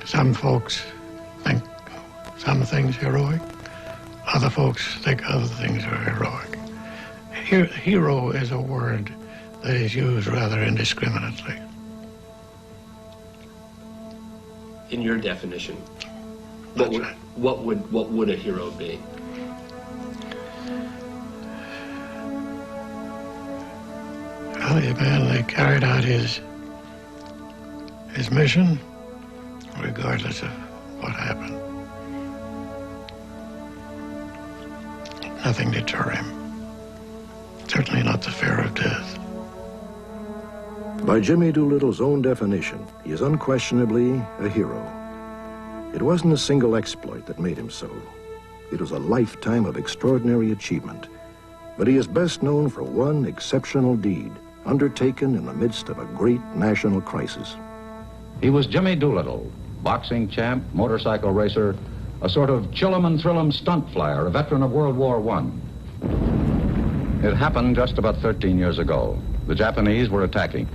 Some folks think some things heroic. Other folks think other things are heroic. Hero is a word that is used rather indiscriminately. In your definition, That's right. what would a hero be? Well, the man that carried out his mission, regardless of what happened. Nothing deterred him. Certainly not the fear of death. By Jimmy Doolittle's own definition, he is unquestionably a hero. It wasn't a single exploit that made him so. It was a lifetime of extraordinary achievement. But he is best known for one exceptional deed, undertaken in the midst of a great national crisis. He was Jimmy Doolittle, boxing champ, motorcycle racer, a sort of chill-em-and-thrill-em stunt flyer, a veteran of World War I. It happened just about 13 years ago. The Japanese were attacking.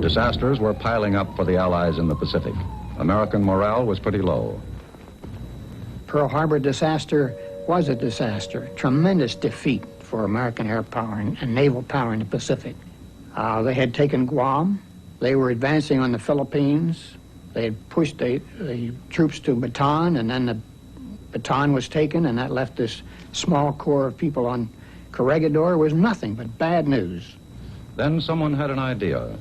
Disasters were piling up for the Allies in the Pacific. American morale was pretty low. Pearl Harbor disaster was a disaster, tremendous defeat for American air power and naval power in the Pacific. They had taken Guam. They were advancing on the Philippines. They had pushed the troops to Bataan, and then the Bataan was taken, and that left this small corps of people on Corregidor. It was nothing but bad news. Then someone had an idea.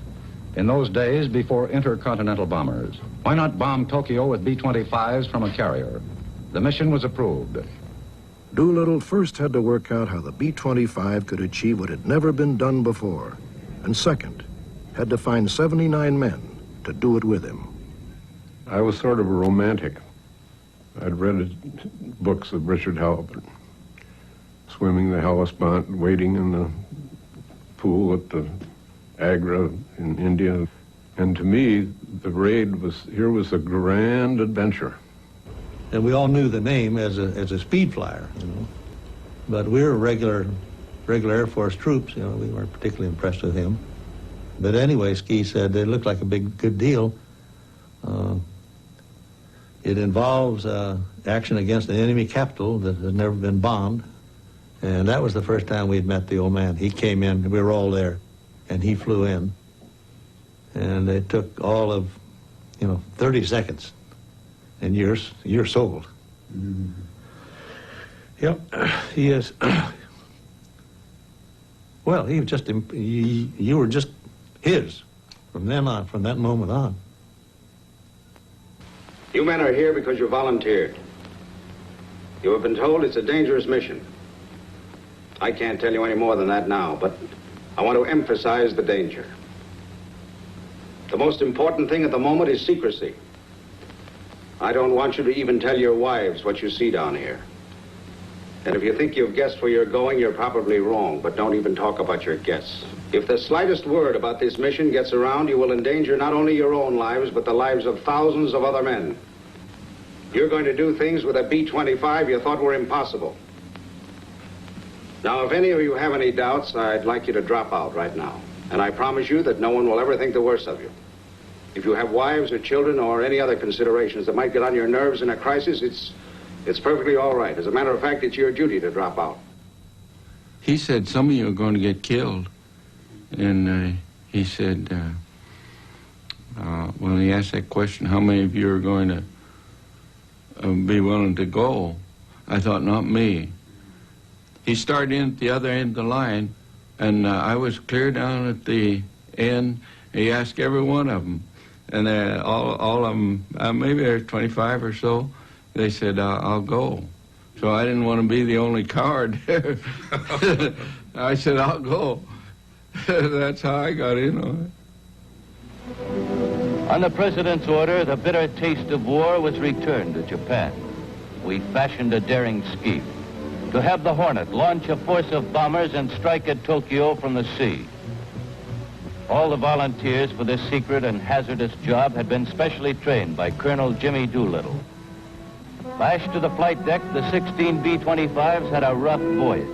In those days, before intercontinental bombers, why not bomb Tokyo with B-25s from a carrier? The mission was approved. Doolittle first had to work out how the B-25 could achieve what had never been done before. And second, had to find 79 men to do it with him. I was sort of a romantic. I'd read books of Richard Halpern, swimming the Hellespont, wading in the pool at the Agra in India. And to me, the raid was a grand adventure. And we all knew the name as a speed flyer, you know. But we were regular Air Force troops, you know. We weren't particularly impressed with him. But anyway, Ski said it looked like a good deal. It involves action against an enemy capital that had never been bombed. And that was the first time we'd met the old man. He came in, we were all there, and he flew in. And it took all of, 30 seconds. And you're sold. Mm-hmm. Yep, he is. Well, he was just, you were just his from then on, from that moment on. You men are here because you volunteered. You have been told it's a dangerous mission. I can't tell you any more than that now, but I want to emphasize the danger. The most important thing at the moment is secrecy. I don't want you to even tell your wives what you see down here. And if you think you've guessed where you're going, you're probably wrong, but don't even talk about your guess. If the slightest word about this mission gets around, you will endanger not only your own lives, but the lives of thousands of other men. You're going to do things with a B-25 you thought were impossible. Now, if any of you have any doubts, I'd like you to drop out right now. And I promise you that no one will ever think the worst of you. If you have wives or children or any other considerations that might get on your nerves in a crisis, it's perfectly all right. As a matter of fact, it's your duty to drop out. He said some of you are going to get killed. And he said, when he asked that question, how many of you are going to be willing to go? I thought, not me. He started in at the other end of the line, and I was clear down at the end. He asked every one of them. And all of them, maybe there's 25 or so, they said, I'll go. So I didn't want to be the only coward there. I said, I'll go. That's how I got in on it. On the President's order, the bitter taste of war was returned to Japan. We fashioned a daring scheme to have the Hornet launch a force of bombers and strike at Tokyo from the sea. All the volunteers for this secret and hazardous job had been specially trained by Colonel Jimmy Doolittle. Lashed to the flight deck, the 16 B-25s had a rough voyage.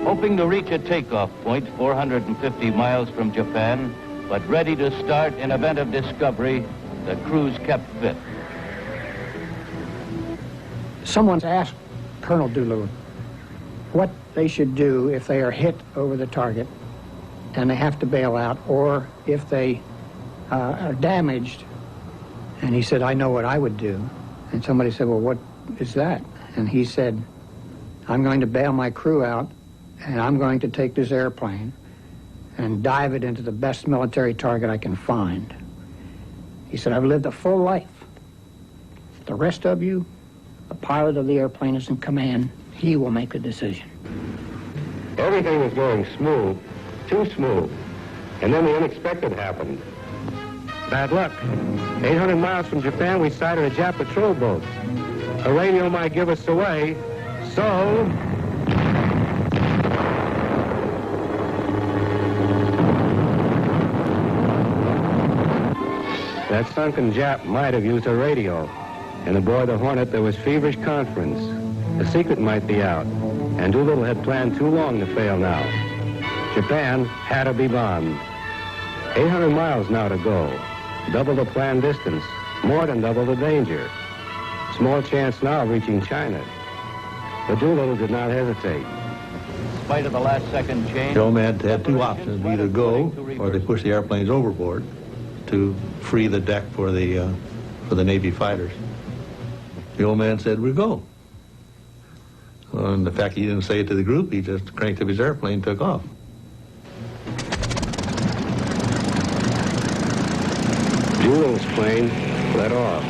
Hoping to reach a takeoff point 450 miles from Japan, but ready to start in event of discovery, the crews kept fit. Someone asked Colonel Doolittle what they should do if they are hit over the target and they have to bail out, or if they are damaged. And he said, I know what I would do. And somebody said, well, what is that? And he said, I'm going to bail my crew out, and I'm going to take this airplane and dive it into the best military target I can find. He said, I've lived a full life. The rest of you, the pilot of the airplane is in command. He will make the decision. Everything was going smooth, too smooth. And then the unexpected happened. Bad luck. 800 miles from Japan, we sighted a Jap patrol boat. A radio might give us away, so... That sunken Jap might have used a radio. And aboard the Hornet, there was feverish conference. The secret might be out, and Doolittle had planned too long to fail now. Japan had to be bombed. 800 miles now to go. Double the planned distance, more than double the danger. Small chance now of reaching China. But Doolittle did not hesitate. In spite of the last-second change... The old man had two options, either go or they push the airplanes overboard to free the deck for the Navy fighters. The old man said, we'll go. Well, and the fact he didn't say it to the group, he just cranked up his airplane and took off. Doolittle's plane let off.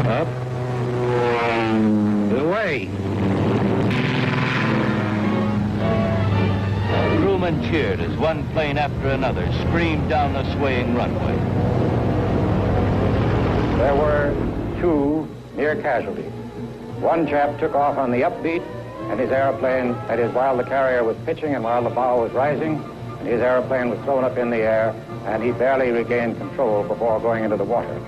Up. And away. The crewmen cheered as one plane after another screamed down the swaying runway. There were 2 near casualties. One chap took off on the upbeat, and his airplane, that is, while the carrier was pitching and while the bow was rising, and his airplane was thrown up in the air, and he barely regained control before going into the water.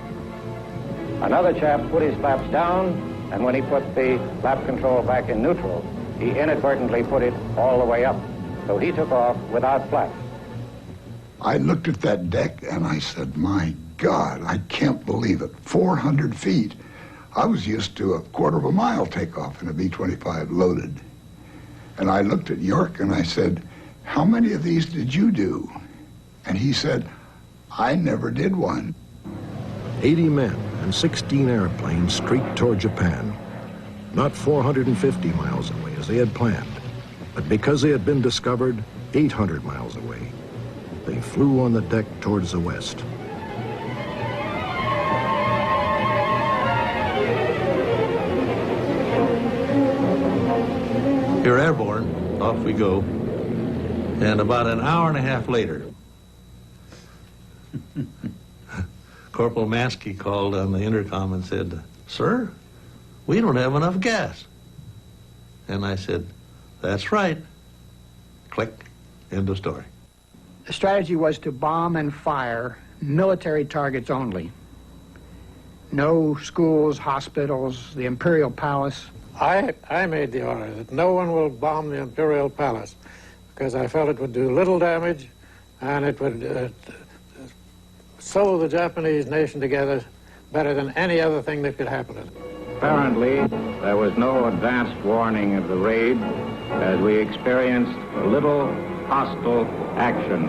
Another chap put his flaps down, and when he put the flap control back in neutral, he inadvertently put it all the way up. So he took off without flaps. I looked at that deck and I said, my God, I can't believe it. 400 feet. I was used to a quarter of a mile takeoff in a B-25 loaded. And I looked at York and I said, how many of these did you do? And he said, I never did one. 80 men and 16 airplanes streaked toward Japan. Not 450 miles away as they had planned, but because they had been discovered 800 miles away. They flew on the deck towards the west. You're airborne, off we go. And about an hour and a half later, Corporal Maskey called on the intercom and said, sir, we don't have enough gas. And I said, that's right. Click, end of story. The strategy was to bomb and fire military targets only. No schools, hospitals, the Imperial Palace. I made the order that no one will bomb the Imperial Palace because I felt it would do little damage and it would sew the Japanese nation together better than any other thing that could happen to them. Apparently, there was no advanced warning of the raid as we experienced little hostile action.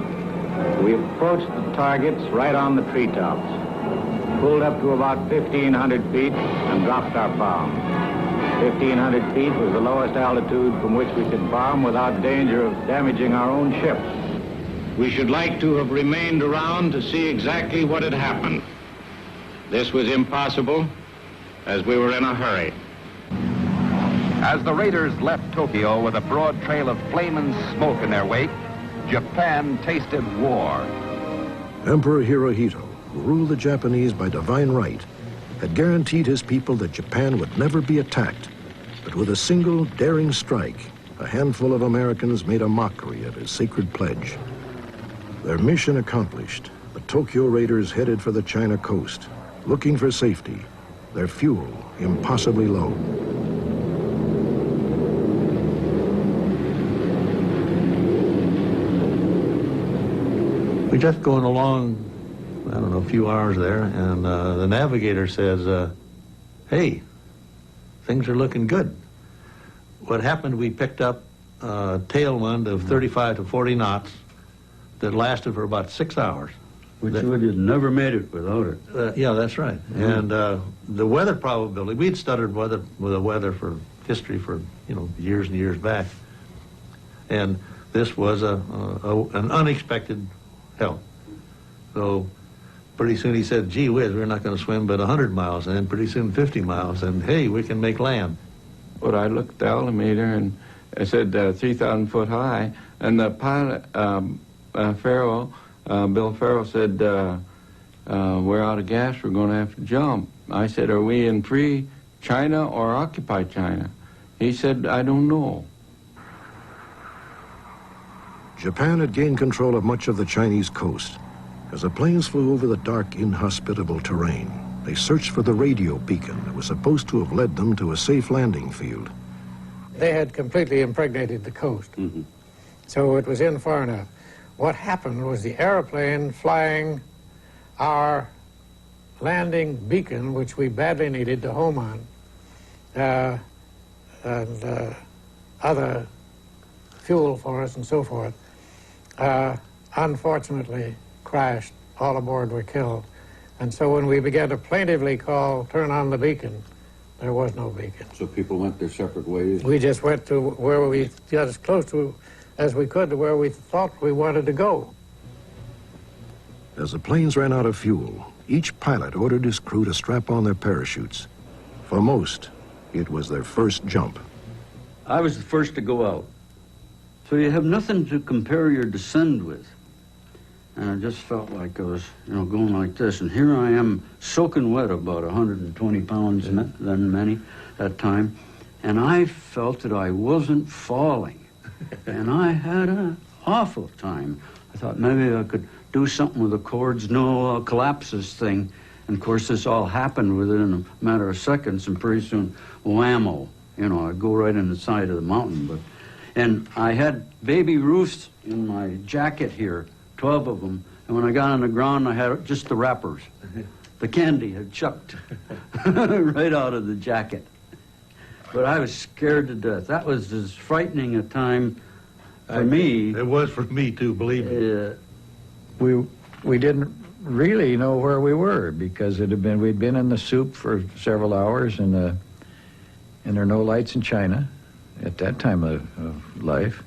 We approached the targets right on the treetops, pulled up to about 1,500 feet and dropped our bomb. 1,500 feet was the lowest altitude from which we could bomb without danger of damaging our own ships. We should like to have remained around to see exactly what had happened. This was impossible, as we were in a hurry. As the Raiders left Tokyo with a broad trail of flame and smoke in their wake, Japan tasted war. Emperor Hirohito, who ruled the Japanese by divine right, had guaranteed his people that Japan would never be attacked. But with a single daring strike, a handful of Americans made a mockery of his sacred pledge. Their mission accomplished, the Tokyo Raiders headed for the China coast, looking for safety, their fuel impossibly low. We're just going along, I don't know, a few hours there, and the navigator says, hey, things are looking good. What happened, we picked up a tailwind of 35 to 40 knots that lasted for about 6 hours. Which would have never made it without it. Yeah, that's right. And the weather probability, we'd studied with the weather for history for, years and years back. And this was an unexpected help. So pretty soon he said, gee whiz, we're not going to swim but 100 miles, and then pretty soon 50 miles, and hey, we can make land. But I looked at the altimeter and I said 3,000 foot high, and the pilot, Bill Farrell said, we're out of gas, we're going to have to jump. I said, are we in free China or occupied China? He said, I don't know. Japan had gained control of much of the Chinese coast. As the planes flew over the dark, inhospitable terrain, they searched for the radio beacon that was supposed to have led them to a safe landing field. They had completely impregnated the coast, so it was in far enough. What happened was the airplane flying our landing beacon, which we badly needed to home on, and other fuel for us and so forth, unfortunately crashed. All aboard were killed. And so when we began to plaintively call, turn on the beacon, there was no beacon. So people went their separate ways? We just went to where we got as close to as we could to where we thought we wanted to go. As the planes ran out of fuel, each pilot ordered his crew to strap on their parachutes. For most, it was their first jump. I was the first to go out. So you have nothing to compare your descent with. And I just felt like I was, going like this. And here I am, soaking wet, about 120 pounds, than many that time. And I felt that I wasn't falling. And I had an awful time. I thought maybe I could do something with the cords, no collapses thing. And of course, this all happened within a matter of seconds, and pretty soon, whammo, I'd go right in the side of the mountain. And I had baby roofs in my jacket here, 12 of them. And when I got on the ground, I had just the wrappers. The candy had chucked right out of the jacket. But I was scared to death. That was as frightening a time for me. It was for me, too, believe me. We didn't really know where we were because we'd been in the soup for several hours, and there were no lights in China at that time of life.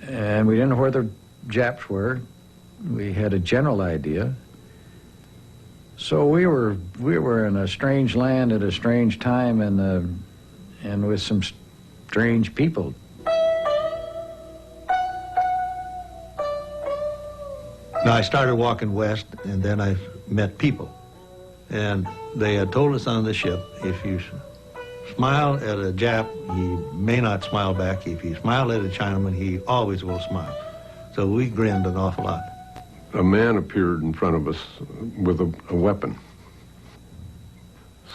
And we didn't know where the Japs were. We had a general idea. So we were in a strange land at a strange time, and with some strange people. Now, I started walking west, and then I met people. And they had told us on the ship, if you smile at a Jap, he may not smile back. If you smile at a Chinaman, he always will smile. So we grinned an awful lot. A man appeared in front of us with a weapon.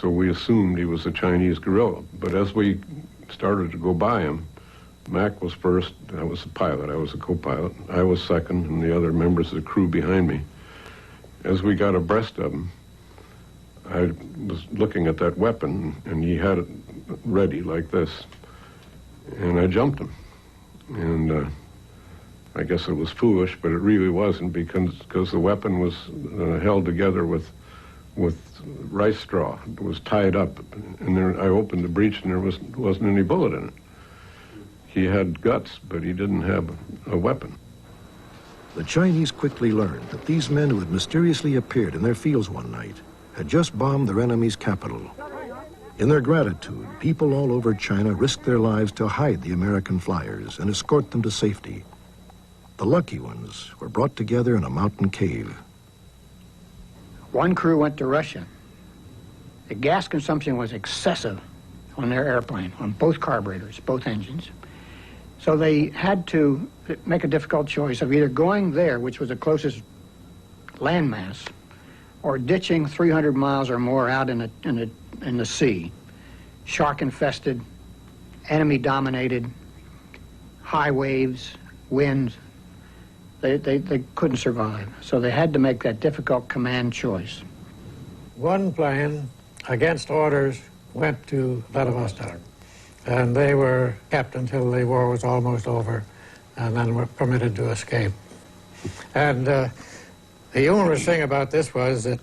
So we assumed he was a Chinese guerrilla. But as we started to go by him, Mac was first. I was the pilot. I was the co-pilot. I was second, and the other members of the crew behind me. As we got abreast of him, I was looking at that weapon, and he had it ready like this. And I jumped him. And I guess it was foolish, but it really wasn't, because the weapon was held together with rice straw. It was tied up, and I opened the breech, and there wasn't any bullet in it. He had guts, but he didn't have a weapon. The Chinese quickly learned that these men who had mysteriously appeared in their fields one night had just bombed their enemy's capital. In their gratitude, people all over China risked their lives to hide the American flyers and escort them to safety. The lucky ones were brought together in a mountain cave. One crew went to Russia. The gas consumption was excessive on their airplane, on both carburetors, both engines. So they had to make a difficult choice of either going there, which was the closest landmass, or ditching 300 miles or more out in the sea, shark-infested, enemy-dominated, high waves, winds. They couldn't survive. So they had to make that difficult command choice. One plane, against orders, went to Vladivostok, and they were kept until the war was almost over, and then were permitted to escape. And the humorous thing about this was that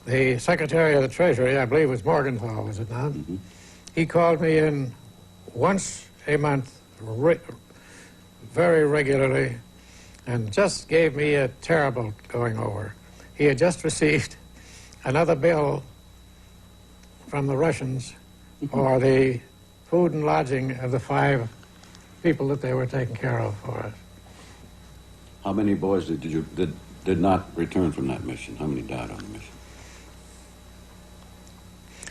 the Secretary of the Treasury, I believe it was Morgenthau, was it not? Mm-hmm. He called me in once a month, very regularly, and just gave me a terrible going over. He had just received another bill from the Russians for the food and lodging of the 5 people that they were taking care of for us. How many boys did not return from that mission? How many died on the mission?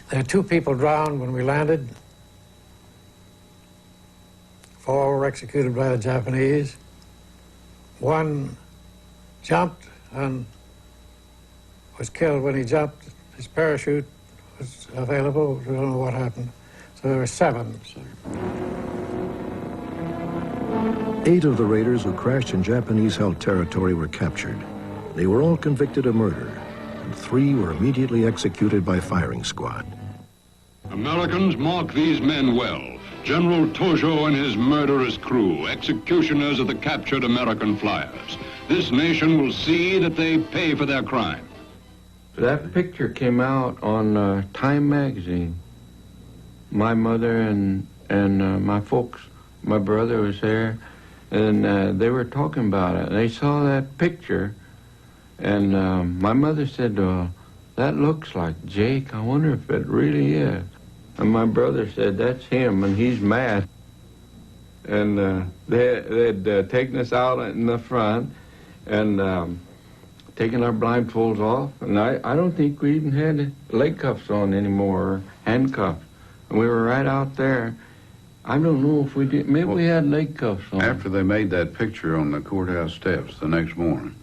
There were 2 people drowned when we landed. 4 were executed by the Japanese. 1 jumped and was killed when he jumped. His parachute was available. We don't know what happened. So there were 7. 8 of the raiders who crashed in Japanese-held territory were captured. They were all convicted of murder, and 3 were immediately executed by firing squad. Americans mark these men well. General Tojo and his murderous crew, executioners of the captured American flyers. This nation will see that they pay for their crime. That picture came out on Time magazine. My mother and my folks, my brother was there, and they were talking about it. They saw that picture, and my mother said, that looks like Jake. I wonder if it really is. And my brother said, that's him, and he's mad. And they'd taken us out in the front and taken our blindfolds off. And I don't think we even had leg cuffs on anymore, or handcuffs. And we were right out there. I don't know if we did. Maybe we had leg cuffs on. After they made that picture on the courthouse steps the next morning,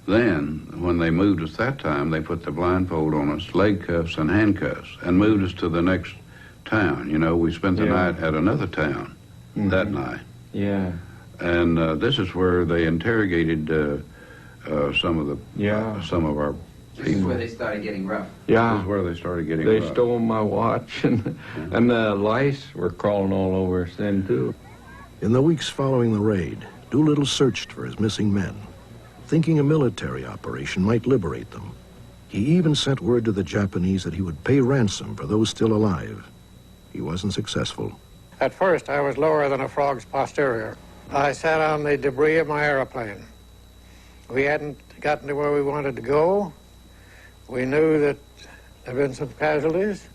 then, when they moved us that time, they put the blindfold on us, leg cuffs and handcuffs, and moved us to the next town. You know, we spent the night at another town that night. Yeah. And this is where they interrogated some of our people. This is where they started getting rough. Yeah. This is where they started getting rough. They stole my watch, and the lice were crawling all over us then, too. In the weeks following the raid, Doolittle searched for his missing men, thinking a military operation might liberate them. He even sent word to the Japanese that he would pay ransom for those still alive. He wasn't successful. At first, I was lower than a frog's posterior. I sat on the debris of my airplane. We hadn't gotten to where we wanted to go. We knew that there had been some casualties.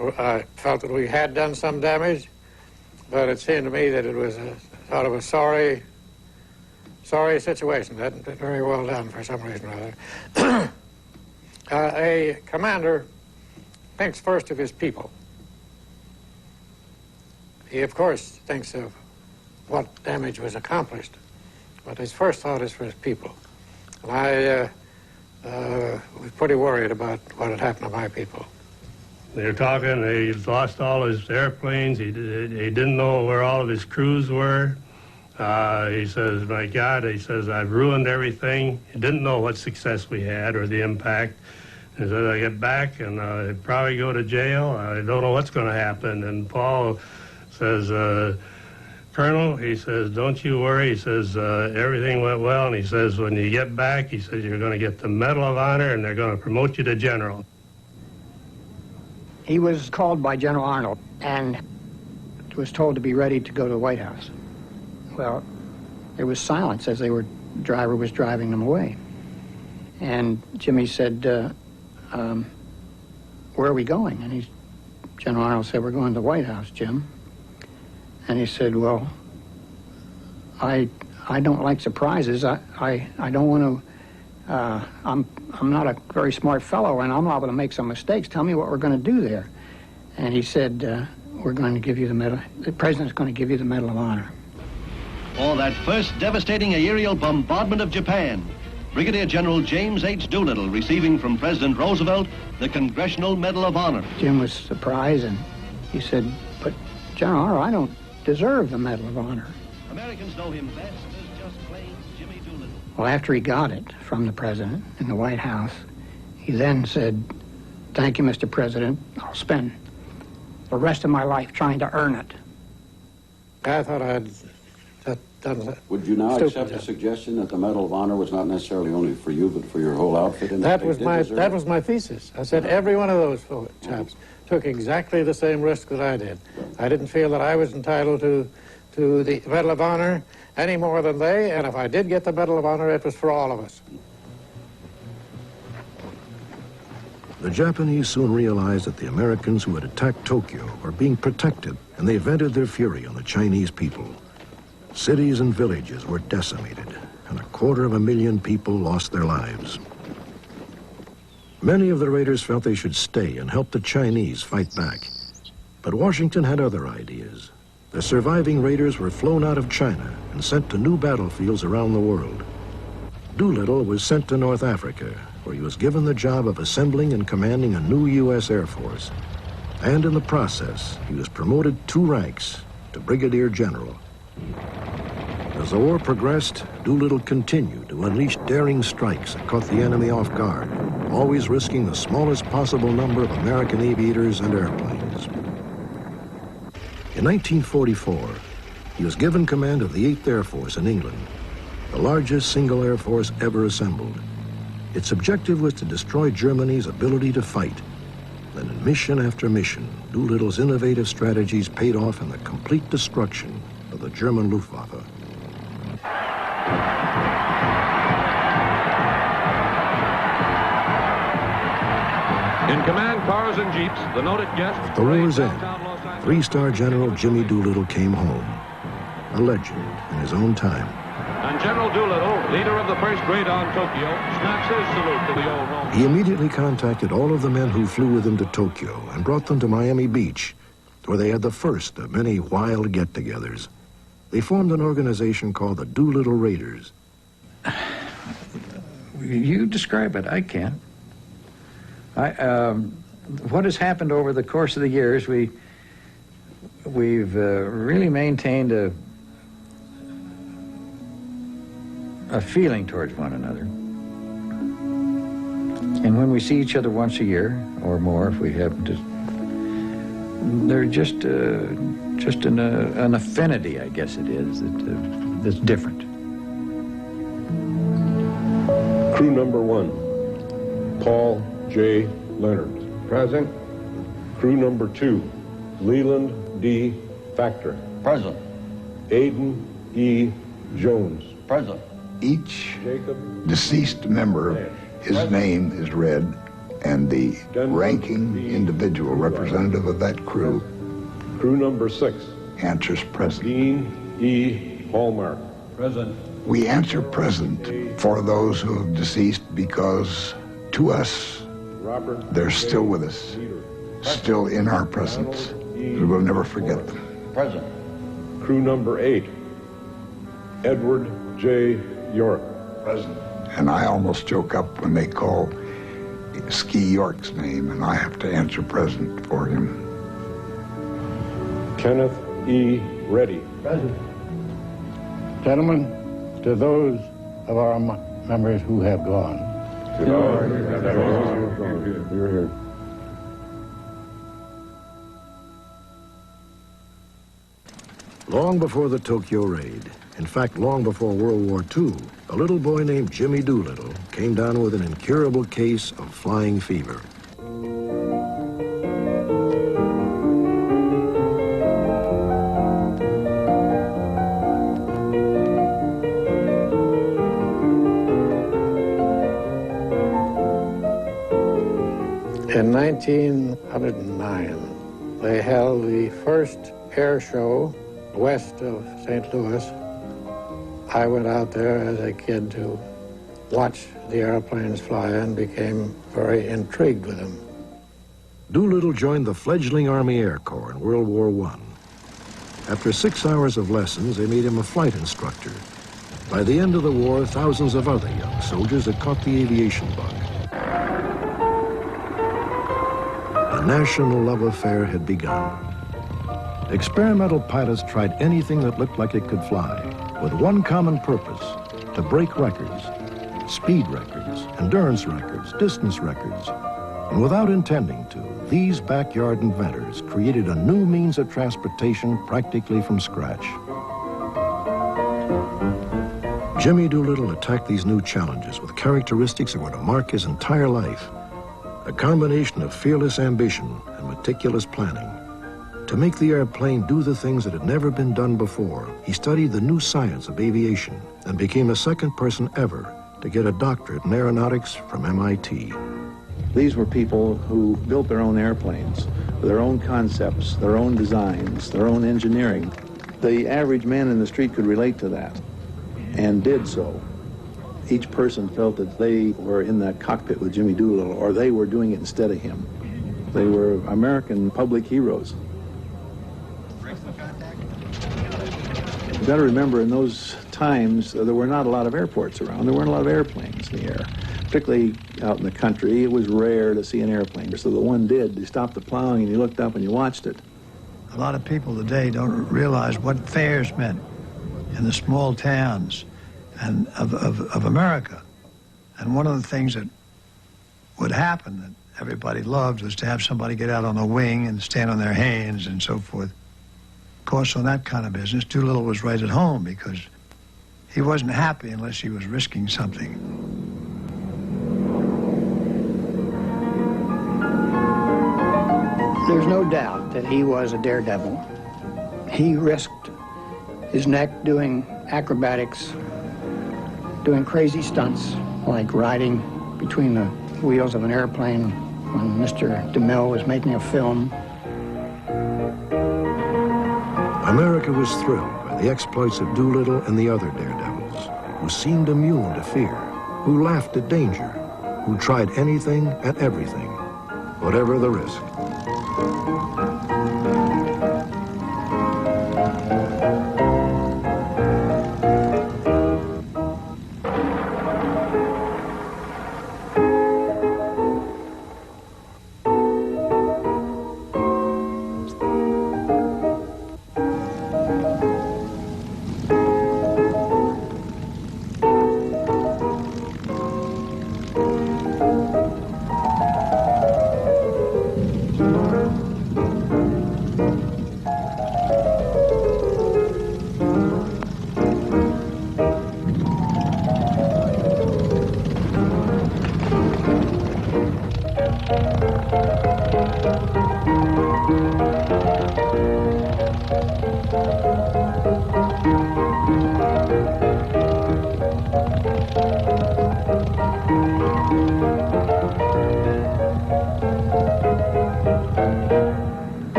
I felt that we had done some damage, but it seemed to me that it was a sort of a sorry situation. That hadn't been very well done for some reason or other. A commander thinks first of his people. He, of course, thinks of what damage was accomplished, but his first thought is for his people. And I was pretty worried about what had happened to my people. They were talking, he lost all his airplanes, he didn't know where all of his crews were. He says, my God, he says, I've ruined everything. He didn't know what success we had or the impact. He said, I get back and I'd probably go to jail. I don't know what's going to happen. And Paul says, Colonel, he says, don't you worry. He says, everything went well. And he says, when you get back, he says, you're going to get the Medal of Honor and they're going to promote you to general. He was called by General Arnold and was told to be ready to go to the White House. Well, there was silence as the driver was driving them away. And Jimmy said, where are we going? And General Arnold said, we're going to the White House, Jim. And he said, well, I don't like surprises. I don't want to, I'm not a very smart fellow and I'm liable to make some mistakes. Tell me what we're going to do there. And he said, we're going to give you the medal. The president's going to give you the Medal of Honor. For that first devastating aerial bombardment of Japan, Brigadier General James H. Doolittle receiving from President Roosevelt the Congressional Medal of Honor. Jim was surprised and he said, but General Arnold, I don't deserve the Medal of Honor. Americans know him best as just Well, after he got it from the president in the White House, he then said, "Thank you, Mr. President. I'll spend the rest of my life trying to earn it." I thought I'd done that. Would you now accept the suggestion that the Medal of Honor was not necessarily only for you, but for your whole outfit? And That was my thesis. I said every one of those chaps took exactly the same risk that I did. I didn't feel that I was entitled to the Medal of Honor any more than they, and if I did get the Medal of Honor, it was for all of us. The Japanese soon realized that the Americans who had attacked Tokyo were being protected, and they vented their fury on the Chinese people. Cities and villages were decimated, and 250,000 people lost their lives. Many of the raiders felt they should stay and help the Chinese fight back. But Washington had other ideas. The surviving raiders were flown out of China and sent to new battlefields around the world. Doolittle was sent to North Africa, where he was given the job of assembling and commanding a new U.S. Air Force. And in the process, he was promoted 2 ranks to brigadier general. As the war progressed, Doolittle continued to unleash daring strikes that caught the enemy off guard, always risking the smallest possible number of American aviators and airplanes. In 1944, he was given command of the 8th Air Force in England, the largest single air force ever assembled. Its objective was to destroy Germany's ability to fight. Then in mission after mission, Doolittle's innovative strategies paid off in the complete destruction of the German Luftwaffe. In command cars and jeeps, the noted guest... At the war's end, 3-star General Jimmy Doolittle came home, a legend in his own time. And General Doolittle, leader of the first raid on Tokyo, snaps his salute to the old home. He immediately contacted all of the men who flew with him to Tokyo and brought them to Miami Beach, where they had the first of many wild get-togethers. They formed an organization called the Doolittle Raiders. You describe it, I can't. What has happened over the course of the years, we've really maintained a feeling towards one another. And when we see each other once a year, or more if we happen to, they're just an affinity, I guess it is, that's different. Crew number 1, Paul J. Leonard. Present. Crew number 2, Leland D. Factor. Present. Aiden E. Jones. Present. Each deceased member, his name is read, and the ranking individual representative of that crew. Crew number 6. Answers present. Dean E. Hallmark. Present. We answer present for those who have deceased because to us, they're still with us, still in our presence. We will never forget them. Present. Crew number 8, Edward J. York. Present. And I almost choke up when they call Ski York's name, and I have to answer present for him. Kenneth E. Reddy. Present. Gentlemen, to those of our members who have gone. You're here. Long before the Tokyo Raid, in fact, long before World War II, a little boy named Jimmy Doolittle came down with an incurable case of flying fever. In 1909, they held the first air show west of St. Louis. I went out there as a kid to watch the airplanes fly and became very intrigued with them. Doolittle joined the fledgling Army Air Corps in World War I. After 6 hours of lessons, they made him a flight instructor. By the end of the war, thousands of other young soldiers had caught the aviation bug. A national love affair had begun. Experimental pilots tried anything that looked like it could fly, with one common purpose: to break records, speed records, endurance records, distance records. And without intending to, these backyard inventors created a new means of transportation practically from scratch. Jimmy Doolittle attacked these new challenges with characteristics that were to mark his entire life. A combination of fearless ambition and meticulous planning. To make the airplane do the things that had never been done before, he studied the new science of aviation and became the second person ever to get a doctorate in aeronautics from MIT. These were people who built their own airplanes, their own concepts, their own designs, their own engineering. The average man in the street could relate to that, and did so. Each person felt that they were in that cockpit with Jimmy Doolittle, or they were doing it instead of him. They were American public heroes. You've got to remember, in those times, there were not a lot of airports around. There weren't a lot of airplanes in the air. Particularly out in the country, it was rare to see an airplane. So the one did. You stopped the plowing and you looked up and you watched it. A lot of people today don't realize what fairs meant in the small towns and of America. And one of the things that would happen that everybody loved was to have somebody get out on the wing and stand on their hands and so forth. Of course, on that kind of business, Doolittle was right at home because he wasn't happy unless he was risking something. There's no doubt that he was a daredevil. He risked his neck doing acrobatics, doing crazy stunts, like riding between the wheels of an airplane when Mr. DeMille was making a film. America was thrilled by the exploits of Doolittle and the other daredevils, who seemed immune to fear, who laughed at danger, who tried anything and everything, whatever the risk.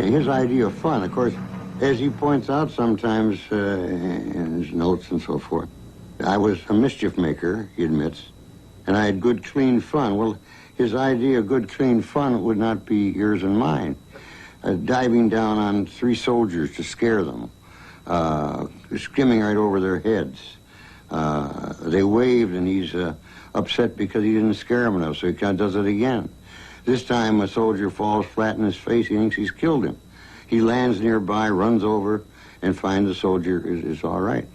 His idea of fun, of course, as he points out sometimes in his notes and so forth, I was a mischief maker, he admits, and I had good, clean fun. Well, his idea of good, clean fun would not be yours and mine. Diving down on 3 soldiers to scare them, skimming right over their heads. They waved and he's upset because he didn't scare them enough, so he kind of does it again. This time a soldier falls flat in his face, he thinks he's killed him. He lands nearby, runs over, and finds the soldier is all right.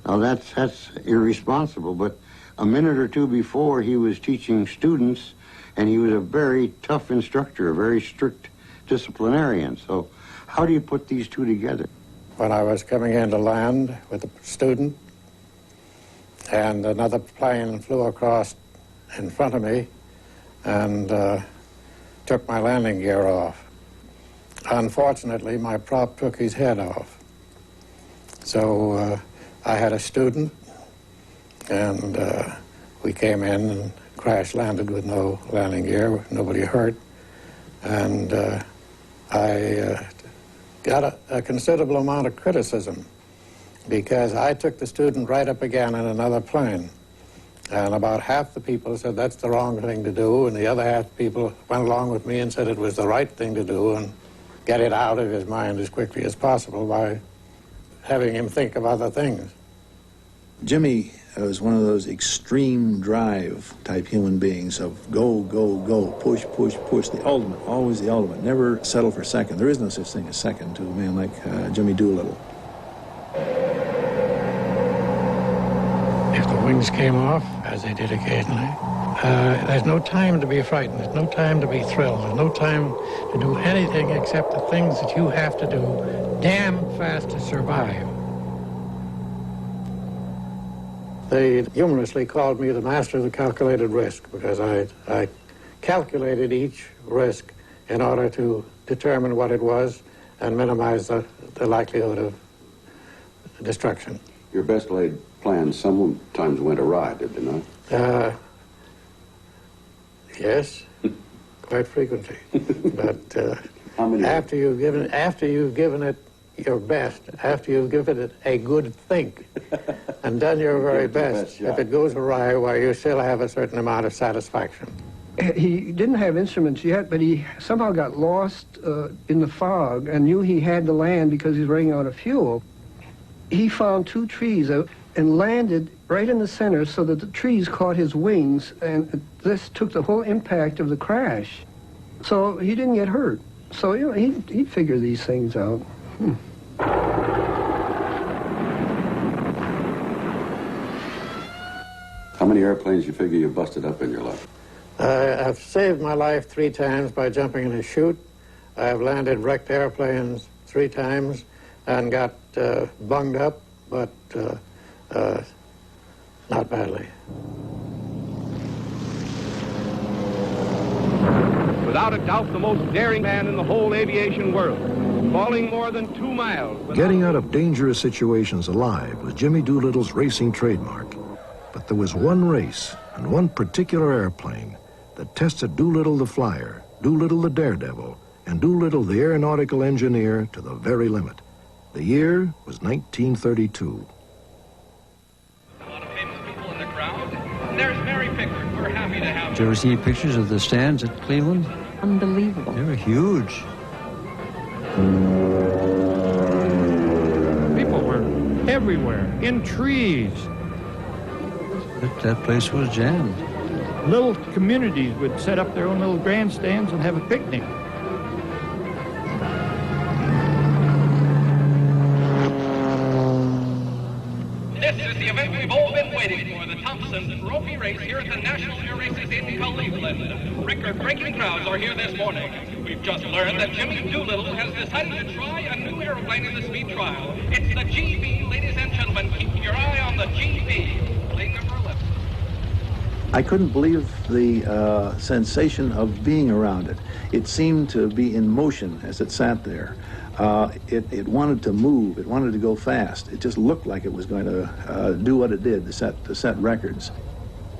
Now that's irresponsible, but a minute or two before he was teaching students, and he was a very tough instructor, a very strict disciplinarian. So how do you put these two together? When I was coming in to land with a student, and another plane flew across in front of me and took my landing gear off. Unfortunately, my prop took his head off. So I had a student, and we came in and crash landed with no landing gear, nobody hurt. And I got a considerable amount of criticism because I took the student right up again in another plane. And about half the people said that's the wrong thing to do, and the other half the people went along with me and said it was the right thing to do and get it out of his mind as quickly as possible by having him think of other things. Jimmy was one of those extreme drive type human beings of go, go, go, push, push, push, the ultimate, always the ultimate, never settle for second. There is no such thing as second to a man like Jimmy Doolittle. If the wings came off, as they did occasionally, there's no time to be frightened. There's no time to be thrilled. There's no time to do anything except the things that you have to do damn fast to survive. They humorously called me the master of the calculated risk because I calculated each risk in order to determine what it was and minimize the likelihood of destruction. Your best laid plans sometimes went awry, did they not? Yes, quite frequently. But after you've given it your best, after you've given it a good think and done your very best, if it goes awry, why, you still have a certain amount of satisfaction. He didn't have instruments yet, but he somehow got lost in the fog and knew he had to land because he was running out of fuel. He found 2 trees and landed right in the center so that the trees caught his wings, and this took the whole impact of the crash. So he didn't get hurt. So, you know, he'd figure these things out. How many airplanes you figure you busted up in your life? I've saved my life 3 times by jumping in a chute. I've landed wrecked airplanes 3 times and got bunged up, but not badly. Without a doubt, the most daring man in the whole aviation world, falling more than 2 miles. Getting out of dangerous situations alive was Jimmy Doolittle's racing trademark. But there was one race and one particular airplane that tested Doolittle the flyer, Doolittle the Daredevil, and Doolittle the aeronautical engineer to the very limit. The year was 1932. There's Mary Pickford. We're happy to have her. Did you ever see pictures of the stands at Cleveland? Unbelievable. They were huge. People were everywhere, in trees. That place was jammed. Little communities would set up their own little grandstands and have a picnic. This is the event we've all been waiting for, the Thompson Trophy Race here at the National Air Races in Cleveland. Record-breaking crowds are here this morning. We've just learned that Jimmy Doolittle has decided to try a new airplane in the speed trial. It's the GB, ladies and gentlemen. Keep your eye on the GB. Plane number 11. I couldn't believe the sensation of being around it. It seemed to be in motion as it sat there. It wanted to move. It wanted to go fast. It just looked like it was going to do what it did to set records.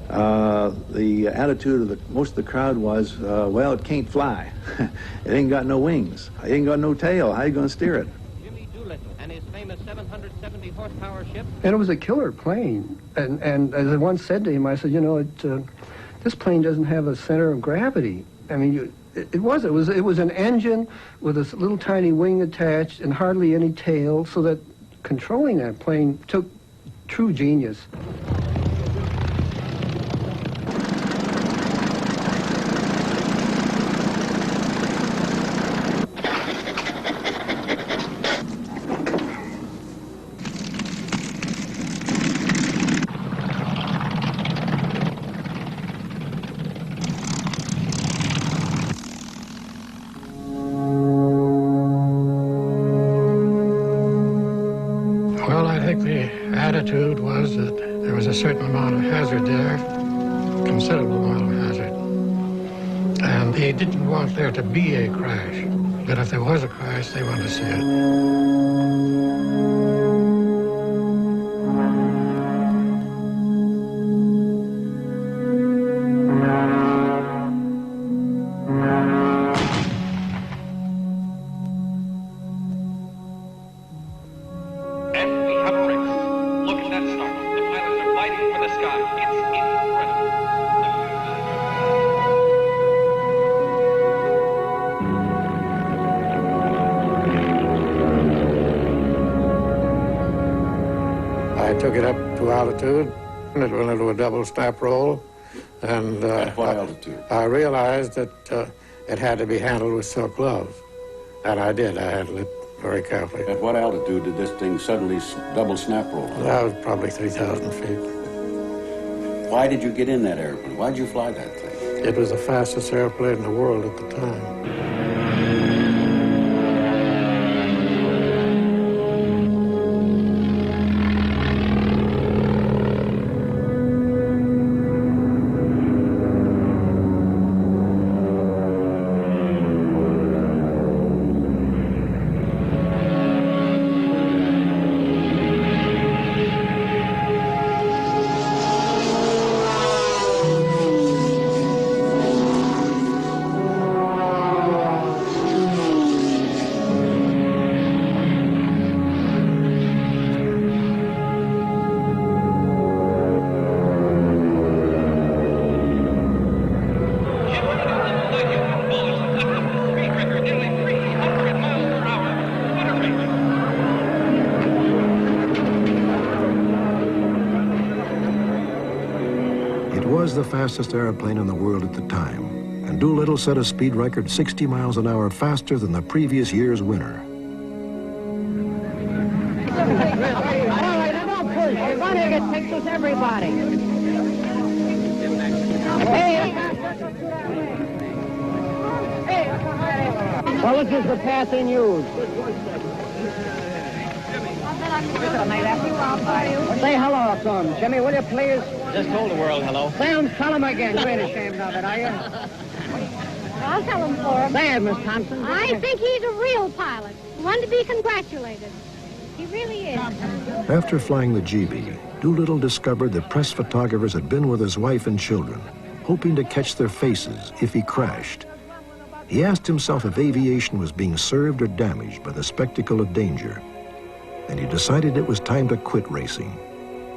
The attitude of most of the crowd was, well, it can't fly. It ain't got no wings. It ain't got no tail. How you going to steer it? Jimmy Doolittle and his famous 770 horsepower ship. And it was a killer plane. And as I once said to him, I said, you know, this plane doesn't have a center of gravity. I mean, it was an engine with a little tiny wing attached and hardly any tail, so that controlling that plane took true genius. Attitude was that there was a certain amount of hazard there, considerable amount of hazard. And they didn't want there to be a crash. But if there was a crash, they wanted to see it. I took it up to altitude. It went into a double snap roll. And at what altitude? I realized that it had to be handled with silk gloves. And I did. I handled it very carefully. At what altitude did this thing suddenly double snap roll? That was probably 3,000 feet. Why did you get in that airplane? Why did you fly that thing? It was the fastest airplane in the world at the time. The fastest airplane in the world at the time, and Doolittle set a speed record 60 miles an hour faster than the previous year's winner. All right, now don't push. You're going to get pictures, everybody. Well, this is the path in use. Say hello to him, Jimmy, will you please? Just told the world hello. Say him, tell him again. You ain't ashamed of it, are you? I'll tell him for him. Say it, Miss Thompson. I think he's a real pilot. One to be congratulated. He really is. After flying the GB, Doolittle discovered that press photographers had been with his wife and children, hoping to catch their faces if he crashed. He asked himself if aviation was being served or damaged by the spectacle of danger, and he decided it was time to quit racing.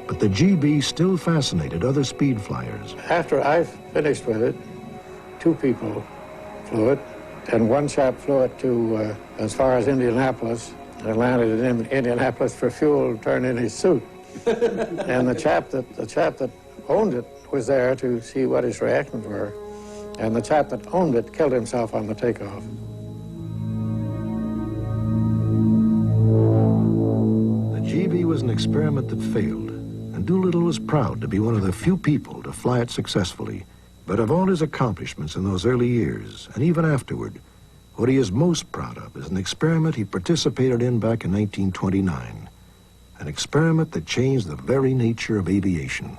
But the GB still fascinated other speed flyers. After I finished with it, two people flew it, and one chap flew it to as far as Indianapolis, and landed in Indianapolis for fuel, turned in his suit. And the chap that owned it was there to see what his reactions were, and the chap that owned it killed himself on the takeoff. The GB was an experiment that failed, and Doolittle was proud to be one of the few people to fly it successfully. But of all his accomplishments in those early years, and even afterward, what he is most proud of is an experiment he participated in back in 1929, an experiment that changed the very nature of aviation.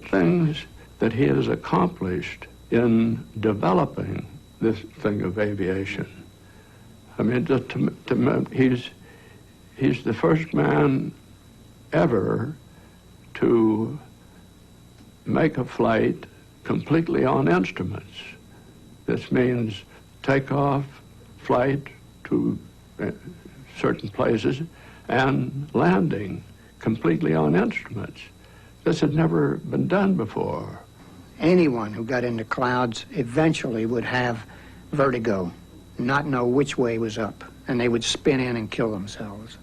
Things that he has accomplished in developing this thing of aviation. I mean, he's the first man ever to make a flight completely on instruments. This means takeoff, flight to certain places, and landing completely on instruments. This had never been done before. Anyone who got into clouds eventually would have vertigo, not know which way was up, and they would spin in and kill themselves.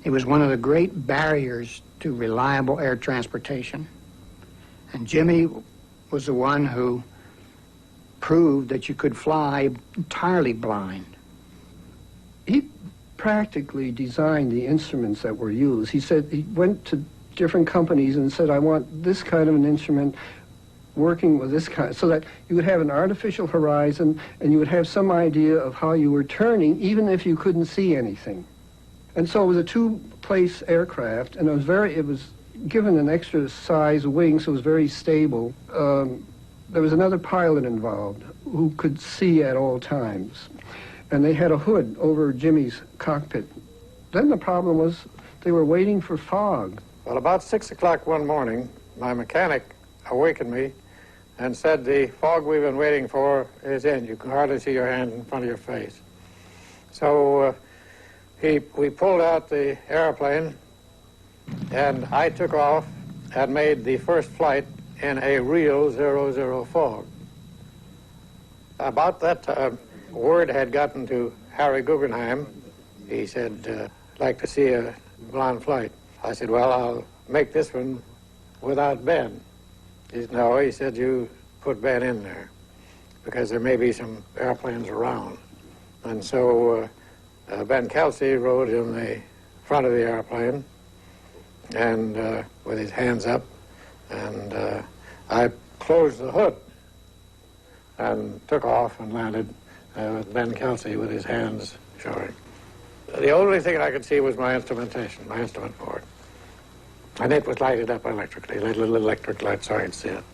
It was one of the great barriers to reliable air transportation. And Jimmy was the one who proved that you could fly entirely blind. He practically designed the instruments that were used. He said he went to different companies and said, I want this kind of an instrument working with this kind, so that you would have an artificial horizon and you would have some idea of how you were turning, even if you couldn't see anything. And so it was a two-place aircraft, and it was given an extra size wing, so it was very stable. There was another pilot involved who could see at all times. And they had a hood over Jimmy's cockpit. Then the problem was they were waiting for fog. Well, about 6 o'clock one morning, my mechanic awakened me and said, the fog we've been waiting for is in. You can hardly see your hand in front of your face. So we pulled out the airplane, and I took off and made the first flight in a real 00 fog. About that time, word had gotten to Harry Guggenheim. He said, like to see a blonde flight. I said, well, I'll make this one without Ben. He said, no, he said, you put Ben in there because there may be some airplanes around. And so Ben Kelsey rode in the front of the airplane and with his hands up, And I closed the hood and took off and landed with Ben Kelsey with his hands showing. The only thing I could see was my instrumentation, my instrument board. And it was lighted up electrically, little electric light, so I could see it.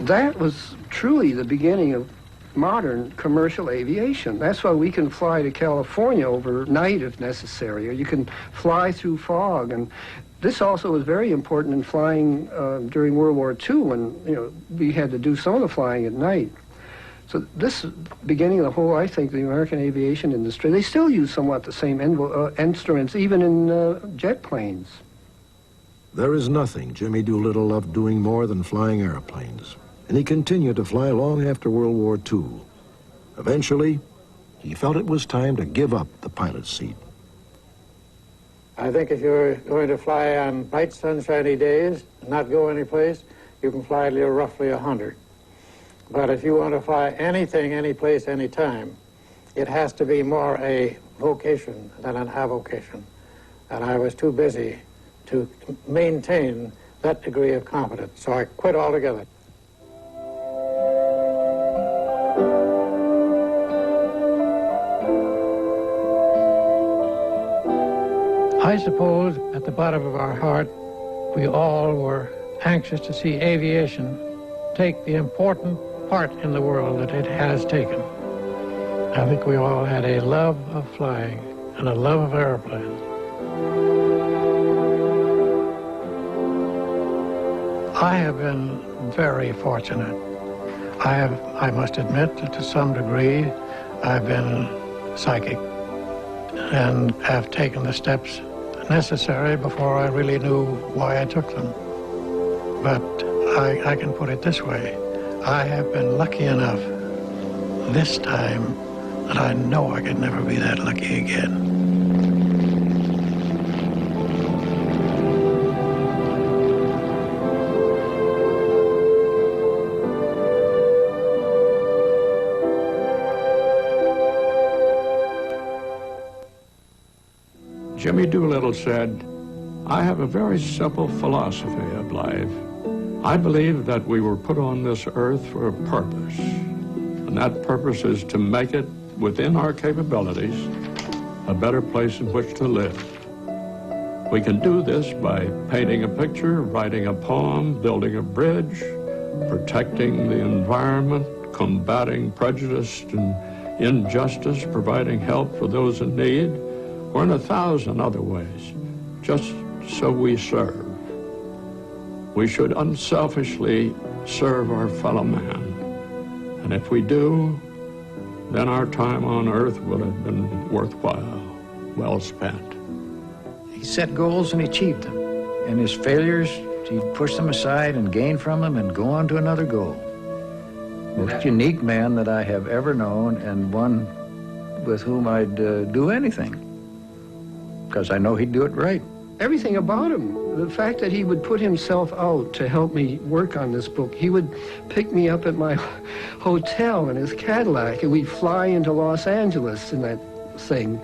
That was truly the beginning of modern commercial aviation. That's why we can fly to California overnight if necessary, or you can fly through fog. And this also was very important in flying during World War II, when we had to do some of the flying at night. So this beginning of the whole, I think, the American aviation industry. They still use somewhat the same instruments, even in jet planes. There is nothing Jimmy Doolittle loved doing more than flying airplanes, and he continued to fly long after World War II. Eventually, he felt it was time to give up the pilot's seat. I think if you're going to fly on bright, sunshiny days and not go anyplace, you can fly till you're roughly 100. But if you want to fly anything, any place, any time, it has to be more a vocation than an avocation. And I was too busy to maintain that degree of competence, so I quit altogether. I suppose at the bottom of our heart, we all were anxious to see aviation take the important part in the world that it has taken. I think we all had a love of flying and a love of airplanes. I have been very fortunate. I must admit that to some degree, I've been psychic and have taken the steps necessary before I really knew why I took them. But I can put it this way. I have been lucky enough this time that I know I could never be that lucky again. Jimmy Doolittle said, "I have a very simple philosophy of life. I believe that we were put on this earth for a purpose, and that purpose is to make it, within our capabilities, a better place in which to live. We can do this by painting a picture, writing a poem, building a bridge, protecting the environment, combating prejudice and injustice, providing help for those in need, or in 1,000 other ways, just so we serve. We should unselfishly serve our fellow man. And if we do, then our time on earth will have been worthwhile, well spent." He set goals and achieved them. And his failures, he'd push them aside and gain from them and go on to another goal. Most unique man that I have ever known, and one with whom I'd do anything, because I know he'd do it right. Everything about him, the fact that he would put himself out to help me work on this book. He would pick me up at my hotel in his Cadillac, and we'd fly into Los Angeles in that thing.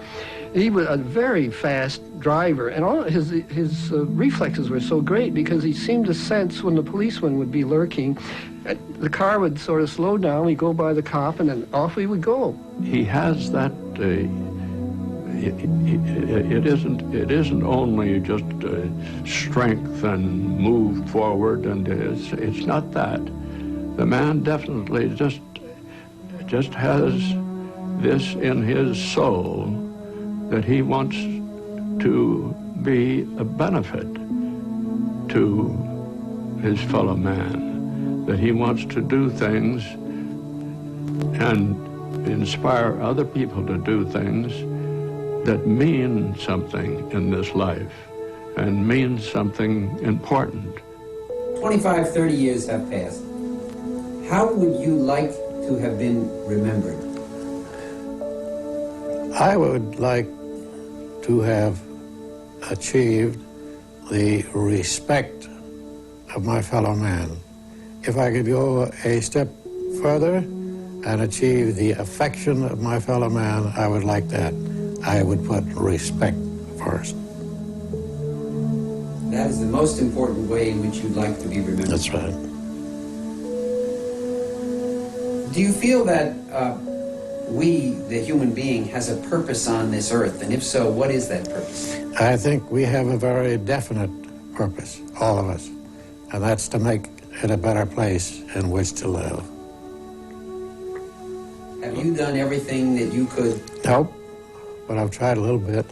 He was a very fast driver, and all his reflexes were so great because he seemed to sense when the policeman would be lurking. The car would sort of slow down, we'd go by the cop, and then off we would go. He has that, it isn't only just strength and move forward, and it's not that. The man definitely just has this in his soul that he wants to be a benefit to his fellow man, that he wants to do things and inspire other people to do things that mean something in this life and mean something important. 25, 30 years have passed. How would you like to have been remembered? I would like to have achieved the respect of my fellow man. If I could go a step further, and achieve the affection of my fellow man, I would like that. I would put respect first. That is the most important way in which you'd like to be remembered. That's right. Do you feel that we, the human being, has a purpose on this earth? And if so, what is that purpose? I think we have a very definite purpose, all of us, and that's to make it a better place in which to live. Have you done everything that you could? Nope, but I've tried a little bit.